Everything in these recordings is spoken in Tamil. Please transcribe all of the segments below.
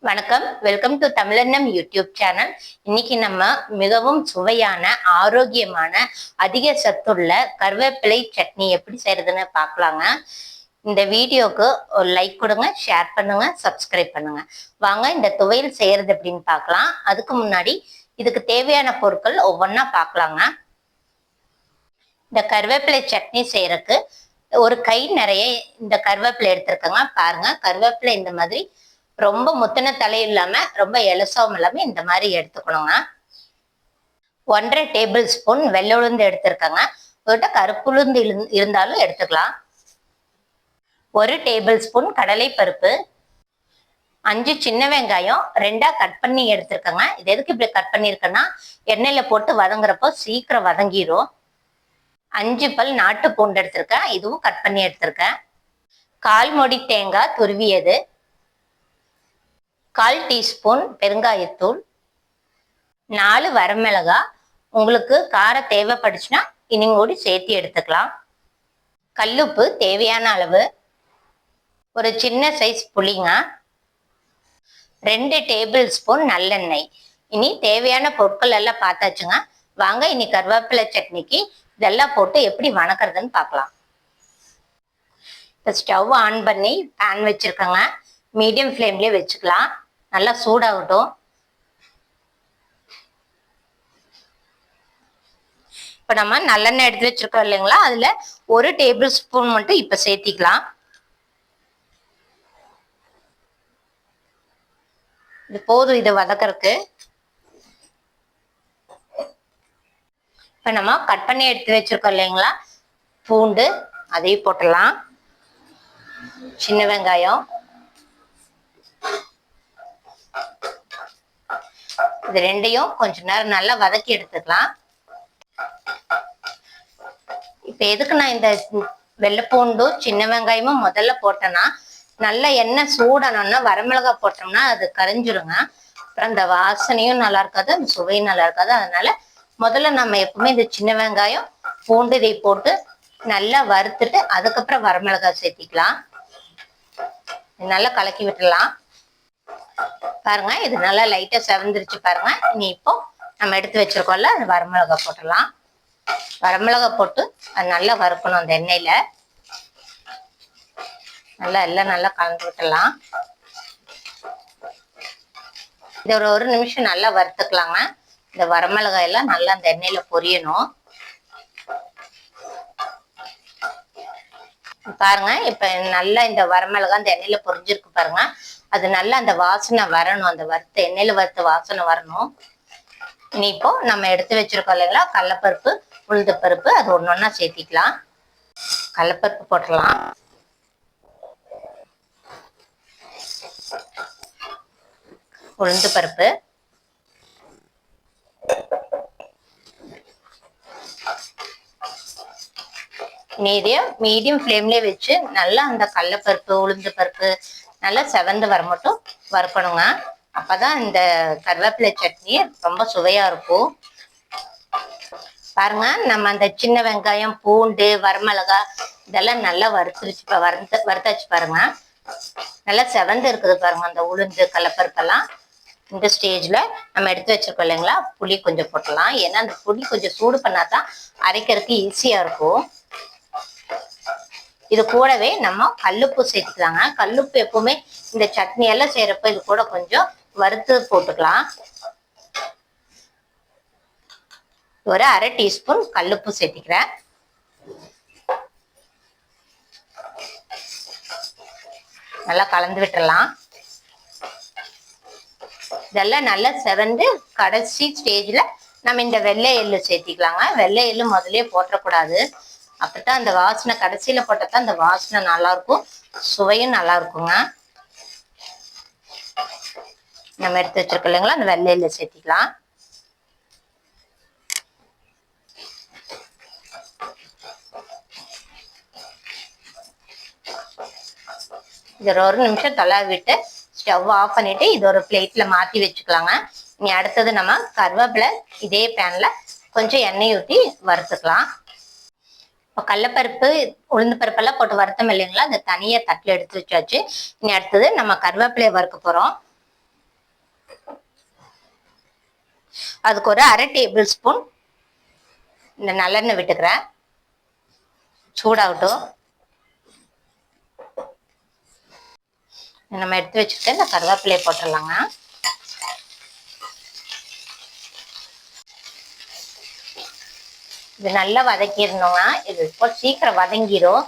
வணக்கம், வெல்கம் டு தமிழன்னம் யூடியூப் சேனல். இன்னைக்கு நம்ம மிகவும் சுவையான, ஆரோக்கியமான, அதிக சத்துள்ள கருவேப்பிலை சட்னி எப்படி செய்யறதுன்னு பார்க்கலாங்க. இந்த வீடியோக்கு ஒரு லைக் கொடுங்க, ஷேர் பண்ணுங்க, சப்ஸ்கிரைப் பண்ணுங்க. வாங்க இந்த துவையல் செய்யறது எப்படின்னு பார்க்கலாம். அதுக்கு முன்னாடி இதுக்கு தேவையான பொருட்கள் ஒவ்வொன்றா பார்க்கலாங்க. இந்த கருவேப்பிலை சட்னி செய்யறதுக்கு ஒரு கை நிறைய இந்த கருவேப்பிலை எடுத்திருக்கேங்க. பாருங்க, கருவேப்பிலை இந்த மாதிரி ரொம்ப முத்தின தலை இல்லாம ரொம்ப எலசாவும் இல்லாம இந்த மாதிரி எடுத்துக்கணுங்க. 1.5 டேபிள் ஸ்பூன் வெள்ளை உளுந்து எடுத்திருக்கேங்க. உங்கள்கிட்ட கருப்பு உளுந்து இருந்தாலும் எடுத்துக்கலாம். 1 டேபிள் ஸ்பூன் கடலை பருப்பு, 5 சின்ன வெங்காயம் 2ஆ கட் பண்ணி எடுத்திருக்கேங்க. இது எதுக்கு இப்படி கட் பண்ணியிருக்கேன்னா, எண்ணெயில போட்டு வதங்குறப்போ சீக்கிரம் வதங்கிரும். 5 பல் நாட்டு பூண்டு எடுத்திருக்கேன், இதுவும் கட் பண்ணி எடுத்திருக்கேன். 1/4 மூடி தேங்காய் துருவியது, 1/4 டீஸ்பூன் பெருங்காயத்தூள், 4 வரமிளகாய், உங்களுக்கு காரம் தேவைப்படுச்சுன்னா இன்னும் கூடி சேர்த்து எடுத்துக்கலாம். கல்லுப்பு தேவையான அளவு, ஒரு சின்ன சைஸ் புளிங்க, 2 டேபிள் ஸ்பூன் நல்லெண்ணெய். இனி தேவையான பொருட்கள் எல்லாம் பார்த்தாச்சுங்க. வாங்க இனி கருவேப்பிலை சட்னிக்கு இதெல்லாம் போட்டு எப்படி வணக்கிறதுன்னு பார்க்கலாம். இப்போ ஸ்டவ் ஆன் பண்ணி பேன் வச்சிருக்கேங்க. மீடியம் ஃப்ளேம்லேயே வச்சுக்கலாம். நல்லா சூடாகட்டும். இப்போ நம்ம நல்லெண்ணெய் எடுத்து வச்சிருக்கோம் இல்லைங்களா, அதில் 1 டேபிள் ஸ்பூன் மட்டும் இப்போ சேர்த்திக்கலாம். இது போதும் இதை வதக்கறதுக்கு. இப்போ நம்ம கட் பண்ணி எடுத்து வச்சிருக்கோம் இல்லைங்களா பூண்டு, அதையும் போட்டுடலாம். சின்ன வெங்காயம், இது ரெண்டையும் கொஞ்ச நேரம் நல்லா வதக்கி எடுத்துக்கலாம். இப்ப எதுக்கு நான் இந்த வெள்ளைப்பூண்டும் சின்ன வெங்காயமும் முதல்ல போட்டேன்னா, நல்லா எண்ணெய் சூடணும்னா வரமிளகாய் போட்டோம்னா அது கரைஞ்சிருங்க. அப்புறம் அந்த வாசனையும் நல்லா இருக்காது, அந்த சுவையும் நல்லா இருக்காது. அதனால முதல்ல நம்ம எப்பவுமே இந்த சின்ன வெங்காயம் பூண்டு இதை போட்டு நல்லா வறுத்துட்டு அதுக்கப்புறம் வரமிளகாய் சேர்த்திக்கலாம். நல்லா கலக்கி விட்டுடலாம். பாருங்க, இது நல்லா லைட்டா செவந்துருச்சு பாருங்க. இனி இப்போ நம்ம எடுத்து வச்சிருக்கோம்ல, அது வரமிளகாய் போட்டுடலாம். வரமிளகாய் போட்டு அது நல்லா வறுக்கணும். அந்த எண்ணெயில நல்லா எல்லாம் நல்லா கலந்து விட்டுடலாம். இது ஒரு நிமிஷம் நல்லா வறுத்துக்கலாங்க. இந்த வரமிளகாய் எல்லாம் நல்லா அந்த எண்ணெயில பொரியணும். பாருங்க, இப்ப நல்லா இந்த வரமிளகாய் அந்த எண்ணெயில பொரிஞ்சிருக்கு பாருங்க. அது நல்லா அந்த வாசனை வரணும், அந்த வறுத்த எண்ணெயில வறுத்த வாசனை வரணும். இனி இப்போ நம்ம எடுத்து வச்சிருக்கோம் இல்லைங்களா கடலைப்பருப்பு, உளுந்து பருப்பு, அது ஒன்னொன்னா சேர்த்திக்கலாம். கடலைப்பருப்பு போட்டுடலாம். உளுந்து பருப்பு, மீடியம் ஃப்ளேம்லயே வச்சு நல்லா அந்த கடலைப்பருப்பு உளுந்து பருப்பு நல்லா செவந்து வர மட்டும் வறுக்கணுங்க. அப்பதான் இந்த கருவேப்பிலை சட்னி ரொம்ப சுவையா இருக்கும். பாருங்க, நம்ம அந்த சின்ன வெங்காயம் பூண்டு வரமிளகாய் இதெல்லாம் நல்லா வறுத்தாச்சு பாருங்க. நல்லா செவந்து இருக்குது பாருங்க அந்த உளுந்து கடலைப்பருப்பெல்லாம். இந்த ஸ்டேஜ்ல நம்ம எடுத்து வச்சிருக்கோம் இல்லைங்களா புளி கொஞ்சம் போட்டலாம். ஏன்னா அந்த புளி கொஞ்சம் சூடு பண்ணாதான் அரைக்கிறதுக்கு ஈஸியா இருக்கும். இது கூடவே நம்ம கல்லுப்பு சேர்த்துக்கலாங்க. கல்லுப்பு எப்பவுமே இந்த சட்னி எல்லாம் செய்யறப்ப இது கூட கொஞ்சம் வறுத்து போட்டுக்கலாம். ஒரு 1/2 டீஸ்பூன் கல்லுப்பு சேர்த்திக்கிறேன். நல்லா கலந்து விட்டுறலாம். இதெல்லாம் நல்லா செவந்து கடைசி ஸ்டேஜ்ல நம்ம இந்த வெள்ளை எள்ளு சேர்த்திக்கலாங்க. வெள்ளை எள்ளு முதலே போட்டக்கூடாது. அப்பதான் அந்த வாசனை கடைசியில போட்டதான் அந்த வாசனை நல்லா இருக்கும், சுவையும் நல்லா இருக்குங்க. நம்ம எடுத்து வச்சிருக்கோம் இல்லைங்களா அந்த வெள்ளையில சேர்த்திக்கலாம். இது ஒரு நிமிஷம் தொலை விட்டு ஸ்டவ் ஆஃப் பண்ணிட்டு இது ஒரு பிளேட்ல மாத்தி வச்சுக்கலாங்க. இனி அடுத்தது நம்ம கருவேப்பிலை இதே பேன்ல கொஞ்சம் எண்ணெய் ஊற்றி வறுத்துக்கலாம். இப்போ கடலைப்பருப்பு உளுந்து பருப்பெல்லாம் போட்டு வறுத்தோம் இல்லைங்களா, அதை தனியாக தட்டில் எடுத்து வச்சாச்சு. இனி அடுத்தது நம்ம கருவேப்பிலையை வறுக்க போகிறோம். அதுக்கு ஒரு 1/2 டேபிள் ஸ்பூன் இந்த நல்லெண்ணெய் விட்டுக்கிறேன். சூடாகட்டும். நம்ம எடுத்து வச்சுட்டு இந்த கருவேப்பிலையை போட்டுடலாங்க. இது நல்லா வதக்கிடணுங்க. இது இப்போ சீக்கிரம் வதங்கிடும்.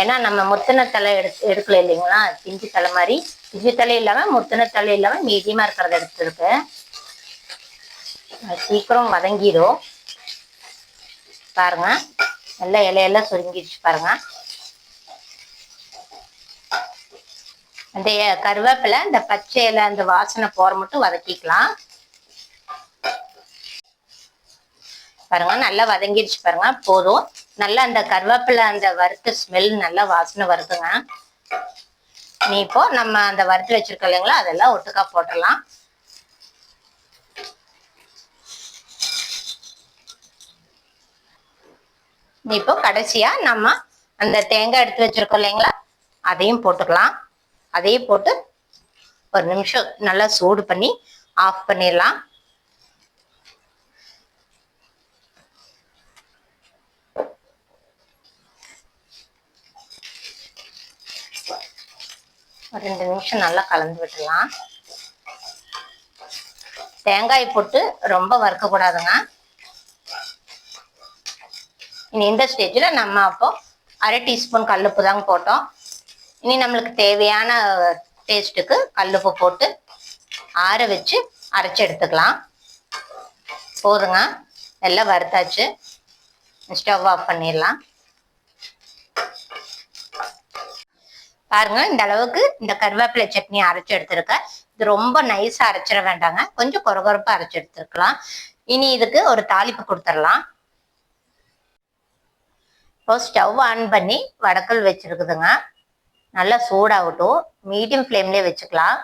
ஏன்னா நம்ம முத்தின தலை எடுக்கல இல்லைங்களா, பிஞ்சு தலை மாதிரி. பிஞ்சு தலை இல்லாம முத்தின தலை இல்லாம மீடியமா இருக்கிறத எடுத்துருக்கு. சீக்கிரம் வதங்கிடும். பாருங்க, நல்லா இலையெல்லாம் சுருங்கிடுச்சு பாருங்க. அந்த கருவேப்பிலை இந்த பச்சை இலை அந்த வாசனை போற மட்டும் வதக்கிக்கலாம். பாருங்க, நல்லா வதங்கிடுச்சு பாருங்க. போதும். நல்லா அந்த கருவேப்பிலை அந்த வறுத்த ஸ்மெல் நல்லா வாசனை வருதுங்க. நீ இப்போ நம்ம அந்த வறுத்து வச்சிருக்கோம் இல்லைங்களா, அதெல்லாம் ஒட்டுக்கா போட்டுடலாம். இப்போ கடைசியா நம்ம அந்த தேங்காய் எடுத்து வச்சிருக்கோம் இல்லைங்களா, அதையும் போட்டுக்கலாம். அதையும் போட்டு ஒரு நிமிஷம் நல்லா சூடு பண்ணி ஆஃப் பண்ணிடலாம். ஒரு 2 நிமிஷம் நல்லா கலந்து விட்டுலாம். தேங்காய் போட்டு ரொம்ப வறுக்க கூடாதுங்க. இனி இந்த ஸ்டேஜில் நம்ம அப்போ 1/2 டீஸ்பூன் கல்லுப்பு தாங்க போட்டோம். இனி நம்மளுக்கு தேவையான டேஸ்ட்டுக்கு கல்லுப்பு போட்டு ஆற வச்சு அரைச்சி எடுத்துக்கலாம். போதுங்க, எல்லாம் வறுத்தாச்சு. ஸ்டவ் ஆஃப் பண்ணிடலாம். பாருங்க, இந்த அளவுக்கு இந்த கருவேப்பிலை சட்னி அரைச்சி எடுத்துருக்கேன். இது ரொம்ப நைஸா அரைச்சிட வேண்டாங்க, கொஞ்சம் கொரகொரப்பா அரைச்சி எடுத்துருக்கலாம். இனி இதுக்கு ஒரு தாளிப்பு கொடுத்துடலாம். இப்போ ஸ்டவ் ஆன் பண்ணி வடக்கல் வச்சிருக்குதுங்க. நல்லா சூடாகட்டும். மீடியம் ஃப்ளேம்லேயே வச்சுக்கலாம்.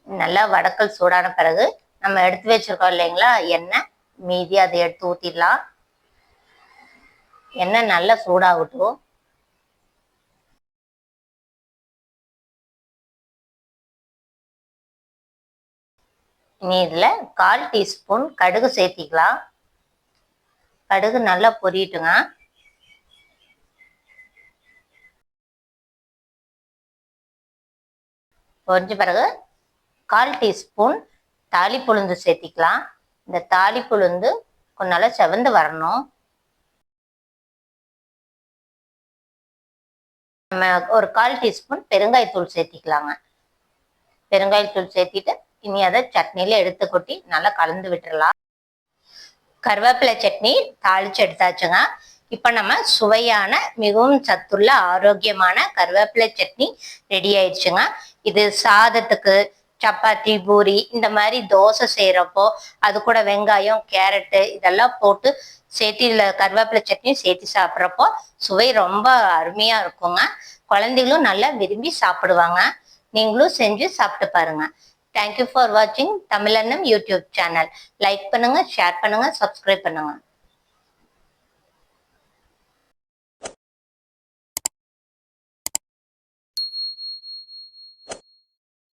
நல்லா வடக்கல் சூடான பிறகு நம்ம எடுத்து வச்சிருக்கோம் இல்லைங்களா எண்ணெய், மீதி அதை எடுத்து ஊற்றிடலாம். எண்ணெய் நல்லா சூடாகட்டும். இனி இதில் 1/4 டீஸ்பூன் கடுகு சேர்த்திக்கலாம். கடுகு நல்லா பொரியட்டுங்க. பொரிஞ்ச பிறகு 1/4 டீஸ்பூன் தாளிப்புளுந்து சேர்த்திக்கலாம். இந்த தாளிப்புளுந்து கொஞ்சம் நல்லா செவந்து வரணும். நம்ம ஒரு 1/4 டீஸ்பூன் பெருங்காயத்தூள் சேர்த்திக்கலாங்க. பெருங்காயத்தூள் சேர்த்திட்டு இனி அதை சட்னியில எடுத்து கொட்டி நல்லா கலந்து விட்டுறலாம். கருவேப்பிலை சட்னி தாளிச்சு எடுத்தாச்சுங்க. இப்ப நம்ம சுவையான மிகவும் சத்துள்ள ஆரோக்கியமான கருவேப்பிலை சட்னி ரெடி ஆயிடுச்சுங்க. இது சாதத்துக்கு, சப்பாத்தி, பூரி, இந்த மாதிரி தோசை செய்யறப்போ அது கூட வெங்காயம், கேரட்டு இதெல்லாம் போட்டு சேர்த்து இதுல கருவேப்பிலை சட்னி சேர்த்து சாப்பிட்றப்போ சுவை ரொம்ப அருமையா இருக்குங்க. குழந்தைகளும் நல்லா விரும்பி சாப்பிடுவாங்க. நீங்களும் செஞ்சு சாப்பிட்டு பாருங்க. தேங்க்யூ ஃபார் வாட்சிங் தமிழன்னம் யூடியூப் சேனல். லைக் பண்ணுங்க, ஷேர் பண்ணுங்க, சப்ஸ்கிரைப் பண்ணுங்க.